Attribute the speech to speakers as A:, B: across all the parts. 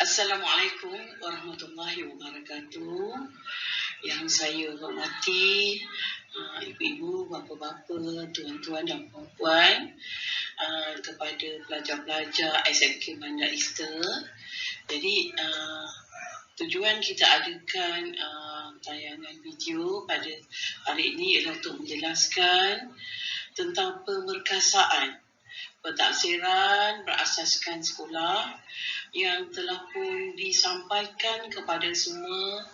A: Assalamualaikum warahmatullahi wabarakatuh. Yang saya hormati ibu-ibu, bapa-bapa, tuan-tuan dan puan-puan, kepada pelajar-pelajar SMK Bandar Easter. Jadi tujuan kita adakan tayangan video pada hari ini ialah untuk menjelaskan tentang pemerkasaan pentaksiran berasaskan sekolah yang telah pun disampaikan kepada semua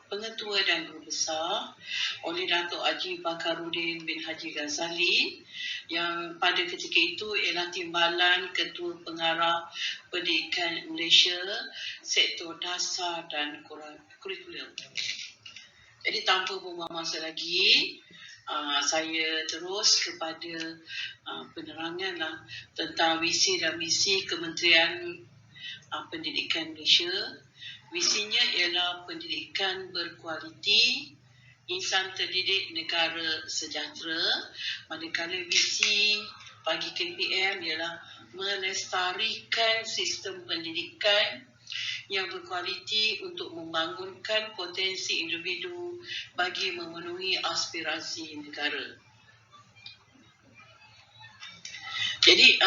A: pengetua dan guru besar oleh Datuk Haji Bakarudin bin Haji Ghazali, yang pada ketika itu ialah Timbalan Ketua Pengarah Pendidikan Malaysia Sektor Dasar dan Kurikulum. Jadi tanpa membuang masa lagi, saya terus kepada penerangan tentang visi dan misi Kementerian Pendidikan Malaysia. Visinya ialah pendidikan berkualiti, insan terdidik, negara sejahtera. Manakala visi bagi KPM ialah melestarikan sistem pendidikan yang berkualiti untuk membangunkan potensi individu bagi memenuhi aspirasi negara. Jadi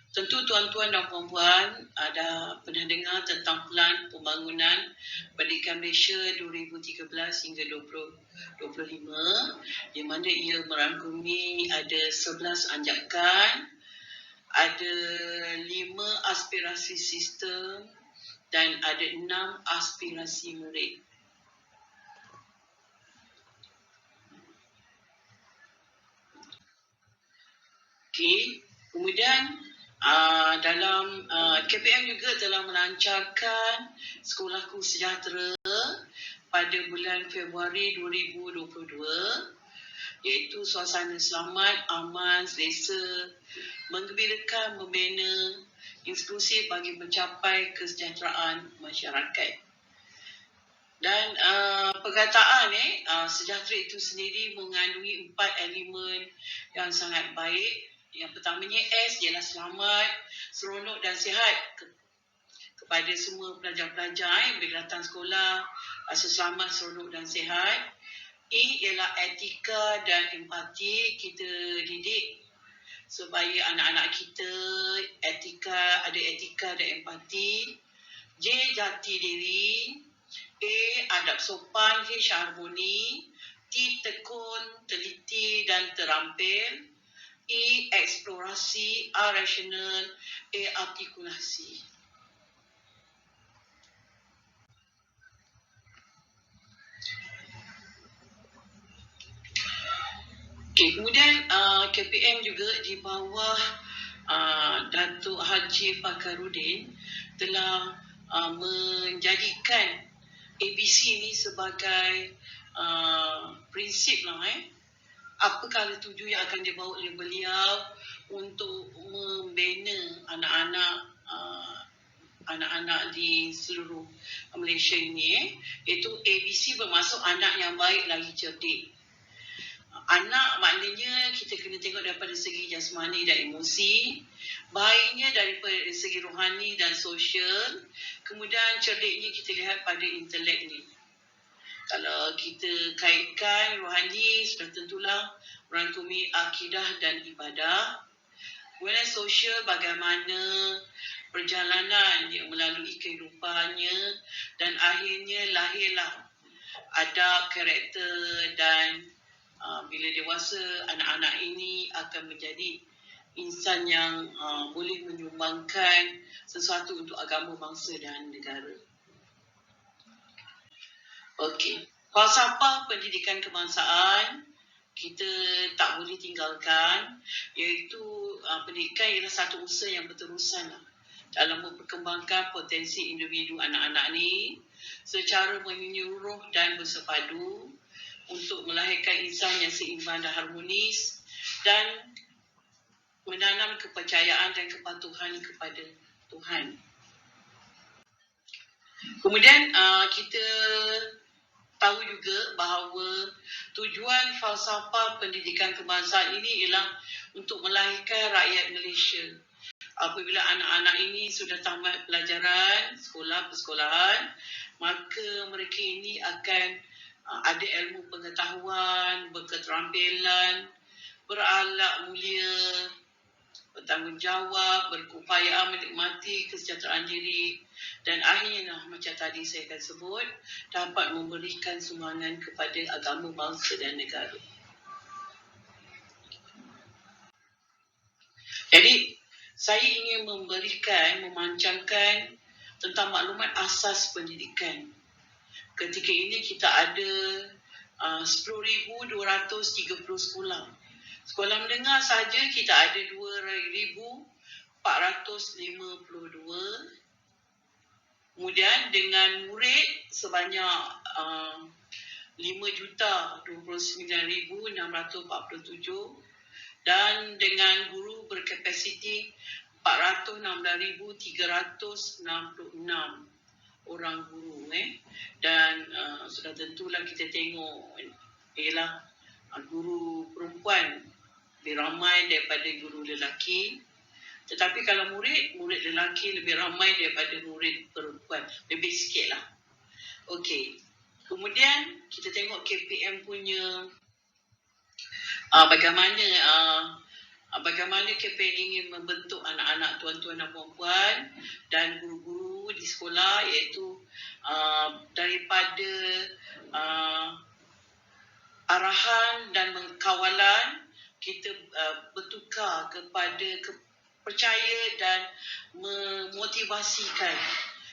A: tentu tuan-tuan dan puan-puan ada pernah dengar tentang Pelan Pembangunan Pendidikan Malaysia 2013 hingga 2025, di mana ia merangkumi ada 11 anjakan, ada 5 aspirasi sistem dan ada 6 aspirasi murid. Okey, kemudian dalam KPM juga telah melancarkan Sekolahku Sejahtera pada bulan Februari 2022, iaitu suasana selamat, aman, selesa, menggembirakan, membina, inklusif bagi mencapai kesejahteraan masyarakat. Dan perkataan sejahtera itu sendiri mengandungi 4 elemen yang sangat baik. Yang pertamanya S ialah selamat, seronok dan sihat kepada semua pelajar-pelajar yang datang sekolah, rasa selamat, seronok dan sihat. E ialah etika dan empati, kita didik supaya anak-anak kita ada etika dan empati. J jati diri, A adab sopan, H harmoni, T tekun, teliti dan terampil, E eksplorasi, R rasional, A artikulasi. Okay, kemudian KPM juga di bawah Datuk Haji Bakarudin telah menjadikan ABC ni sebagai prinsip apakah tuju yang akan dibawa oleh beliau untuk membina anak-anak di seluruh Malaysia ini, iaitu ABC bermaksud anak yang baik lagi cerdik. Anak maknanya kita kena tengok daripada segi jasmani dan emosi, baiknya daripada segi rohani dan sosial, kemudian cerdiknya kita lihat pada intelek ni. Kalau kita kaitkan rohani, sudah tentulah merangkumi akidah dan ibadah. Kemudian sosial, bagaimana perjalanan dia melalui kehidupannya, dan akhirnya lahirlah adab, karakter, dan bila dewasa anak-anak ini akan menjadi insan yang boleh menyumbangkan sesuatu untuk agama, bangsa dan negara. Okey, falsafah pendidikan kebangsaan kita tak boleh tinggalkan, iaitu pendidikan ialah satu usaha yang berterusan dalam memperkembangkan potensi individu anak-anak ni secara menyeluruh dan bersepadu untuk melahirkan insan yang seimbang dan harmonis dan menanam kepercayaan dan kepatuhan kepada Tuhan. Kemudian kita tahu juga bahawa tujuan falsafah pendidikan kebangsaan ini ialah untuk melahirkan rakyat Malaysia apabila anak-anak ini sudah tamat pelajaran persekolahan, maka mereka ini akan ada ilmu pengetahuan, berketerampilan, berakhlak mulia, bertanggungjawab, berupaya menikmati kesejahteraan diri, dan akhirnya macam tadi saya akan sebut, dapat memberikan sumbangan kepada agama, bangsa dan negara. Jadi saya ingin memancangkan tentang maklumat asas pendidikan. Ketika ini kita ada 10,230 sekolah. Sekolah menengah saja kita ada 2,452. Kemudian dengan murid sebanyak 5,29,647 dan dengan guru berkapasiti 416,366 orang guru. Dan sudah tentulah kita tengok ialah guru perempuan lebih ramai daripada guru lelaki. Tetapi kalau murid lelaki lebih ramai daripada murid perempuan. Lebih sikit lah. Okey. Kemudian kita tengok KPM punya bagaimana KPM ingin membentuk anak-anak tuan-tuan dan puan-puan dan guru-guru di sekolah, iaitu daripada arahan dan kawalan kita bertukar kepada percaya dan memotivasikan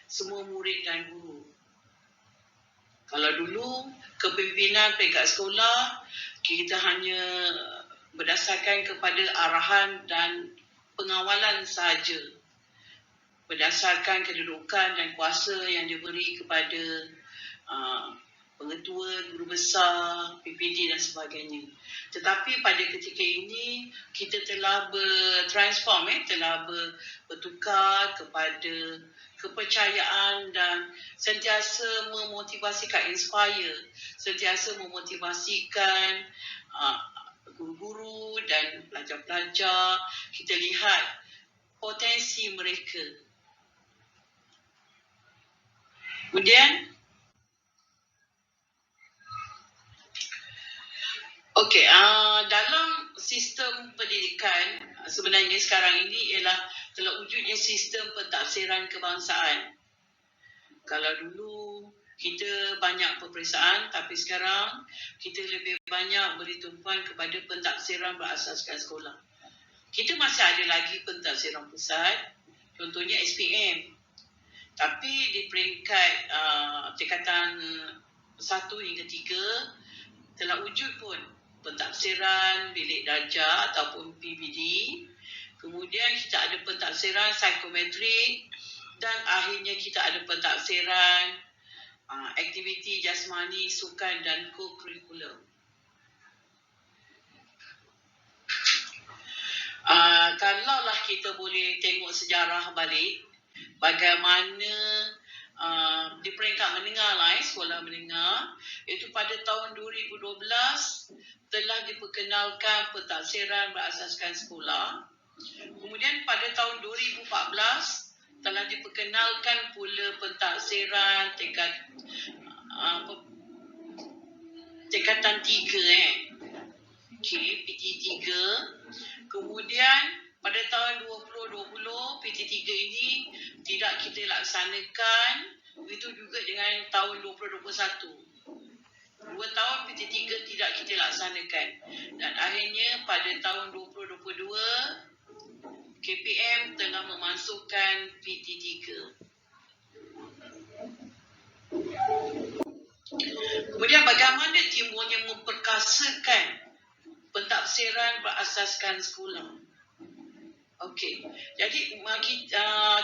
A: semua murid dan guru. Kalau dulu kepimpinan peringkat sekolah kita hanya berdasarkan kepada arahan dan pengawalan sahaja, berdasarkan kedudukan dan kuasa yang diberi kepada pengetua, guru besar, PPD dan sebagainya. Tetapi pada ketika ini kita telah bertransform, telah bertukar kepada kepercayaan dan sentiasa memotivasikan, inspire, sentiasa memotivasikan guru-guru dan pelajar-pelajar. Kita lihat potensi mereka. Kemudian okey, dalam sistem pendidikan sebenarnya sekarang ini ialah telah wujudnya sistem pentafsiran kebangsaan. Kalau dulu kita banyak peperiksaan, tapi sekarang kita lebih banyak beri tumpuan kepada pentafsiran berasaskan sekolah. Kita masih ada lagi pentafsiran pusat, contohnya SPM. Tapi di peringkat tingkatan 1 hingga 3 telah wujud pun pentafsiran bilik darjah ataupun PBD. Kemudian kita ada pentafsiran psikometrik dan akhirnya kita ada pentafsiran aktiviti jasmani, sukan dan co-curriculum. Kalaulah kita boleh tengok sejarah balik bagaimana di peringkat menengah lah, sekolah menengah, iaitu pada tahun 2012 telah diperkenalkan pentafsiran berasaskan sekolah. Kemudian pada tahun 2014 telah diperkenalkan pula pentafsiran tingkatan 3 PT3. Kemudian pada tahun 2020 PT3 ini tidak kita laksanakan, begitu juga dengan tahun 2021. 2 tahun PT3 tidak kita laksanakan, dan akhirnya pada tahun 2022 KPM telah memasukkan PT3. Kemudian bagaimana timbulnya memperkasakan pentafsiran berasaskan sekolah. Okey, jadi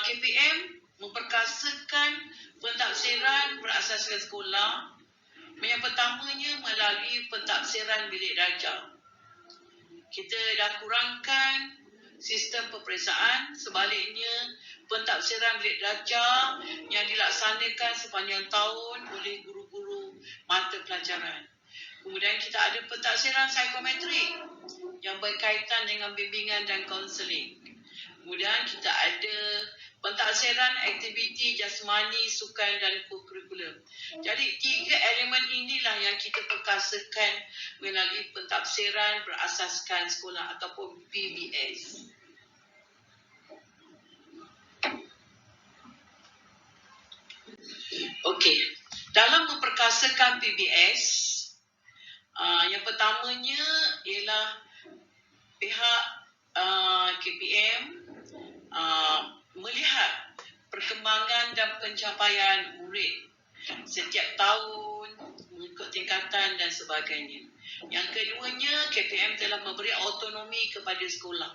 A: KPM memperkasakan pentafsiran berasaskan sekolah. Yang pertamanya melalui pentafsiran bilik darjah. Kita dah kurangkan sistem peperiksaan, sebaliknya pentafsiran bilik darjah yang dilaksanakan sepanjang tahun oleh guru-guru mata pelajaran. Kemudian kita ada pentafsiran psikometrik yang berkaitan dengan bimbingan dan kaunseling. Kemudian kita ada pentadsiran aktiviti jasmani, sukan dan kurikulum. Jadi 3 elemen inilah yang kita perkasakan melalui pentadsiran berasaskan sekolah ataupun PBS. Okey, dalam memperkasakan PBS, yang pertamanya ialah pihak KPM melihat perkembangan dan pencapaian murid setiap tahun, mengikut tingkatan dan sebagainya. Yang keduanya, KPM telah memberi autonomi kepada sekolah,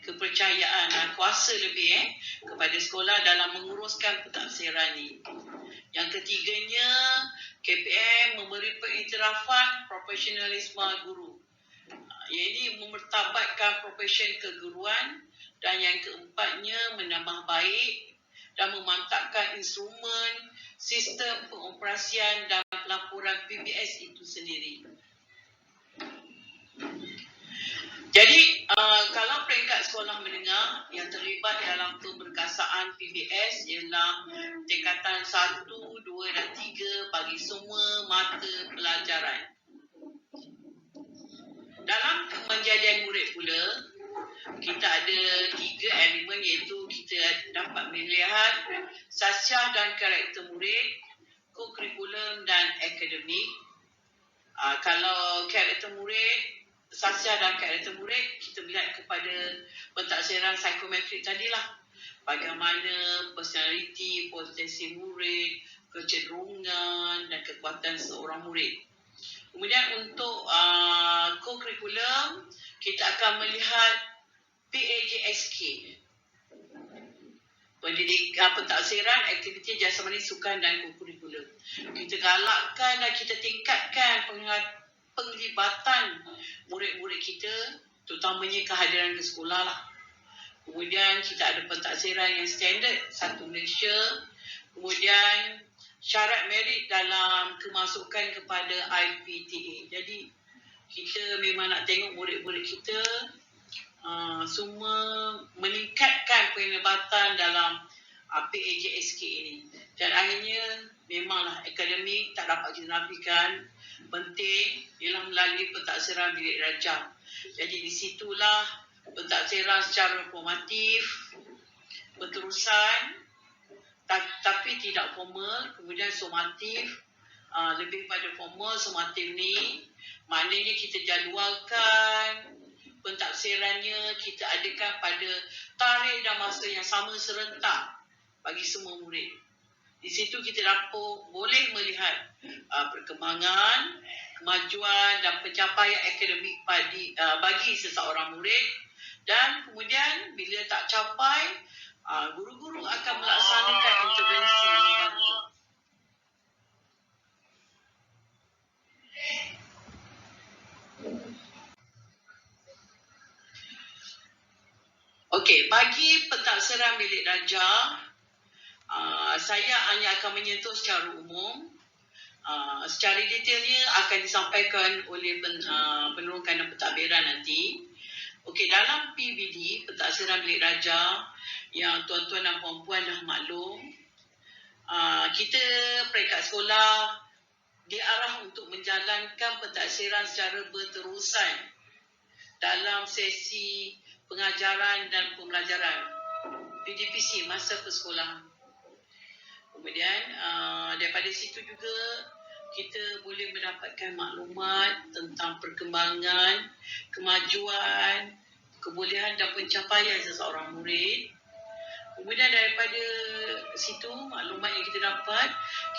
A: kepercayaan dan kuasa lebih kepada sekolah dalam menguruskan pentadsiran ini. Yang ketiganya, KPM memberi pengiktirafan profesionalisme guru. Iaitu memertabatkan profesion keguruan. Dan yang keempatnya, menambah baik dan memantapkan instrumen, sistem pengoperasian dan pelaporan PBS itu sendiri. Jadi, kalau peringkat sekolah menengah yang terlibat dalam pemberkasaan PBS ialah tingkatan 1, 2 dan 3 bagi semua mata pelajaran. Dalam kemenjadian murid pula, kita ada 3 elemen, iaitu kita dapat melihat sasiah dan karakter murid, kurikulum dan akademik. Kalau karakter murid, sasiah dan karakter murid, kita melihat kepada pentadsiran psikometrik tadilah. Bagaimana personaliti, potensi murid, kecenderungan dan kekuatan seorang murid. Kemudian untuk kurikulum, kita akan melihat PAJSK, pendidikan, pentadsiran, aktiviti jasmani, sukan dan kurikulum. Kita galakkan dan kita tingkatkan penglibatan murid-murid kita, terutamanya kehadiran ke sekolah lah. Kemudian kita ada pentadsiran yang standard, satu Malaysia. Kemudian syarat merit dalam kemasukan kepada IPTA. Jadi kita memang nak tengok murid-murid kita semua meningkatkan penglibatan dalam PAJSK ini. Dan akhirnya memanglah akademik tak dapat kita nafikan, penting ialah melalui pentadsiran bilik darjah. Jadi di situlah pentadsiran secara formatif, berterusan tapi tidak formal, kemudian sumatif, lebih pada formal. Sumatif ni maknanya kita jadualkan pentadsirannya, kita adakan pada tarikh dan masa yang sama serentak bagi semua murid. Di situ kita dapat boleh melihat perkembangan, kemajuan dan pencapaian akademik bagi seseorang murid. Dan kemudian bila tak capai, guru-guru akan melaksanakan intervensi membantu. Okey, bagi pentadsiran bilik darjah, saya hanya akan menyentuh secara umum. Secara detailnya akan disampaikan oleh penerung kandang pentadbiran nanti. Okey, dalam PBD, pentadsiran bilik darjah, yang tuan-tuan dan puan-puan dah maklum, kita peringkat sekolah diarah untuk menjalankan pentadsiran secara berterusan dalam sesi pengajaran dan pembelajaran PDPC, masa persekolahan. Kemudian daripada situ juga kita boleh mendapatkan maklumat tentang perkembangan, kemajuan, kebolehan dan pencapaian seseorang murid. Kemudian daripada situ, maklumat yang kita dapat,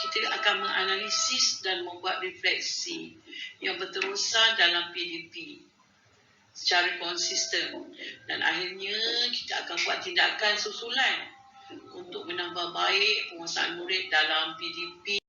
A: kita akan menganalisis dan membuat refleksi yang berterusan dalam PDP secara konsisten. Dan akhirnya kita akan buat tindakan susulan untuk menambah baik penguasaan murid dalam PDP.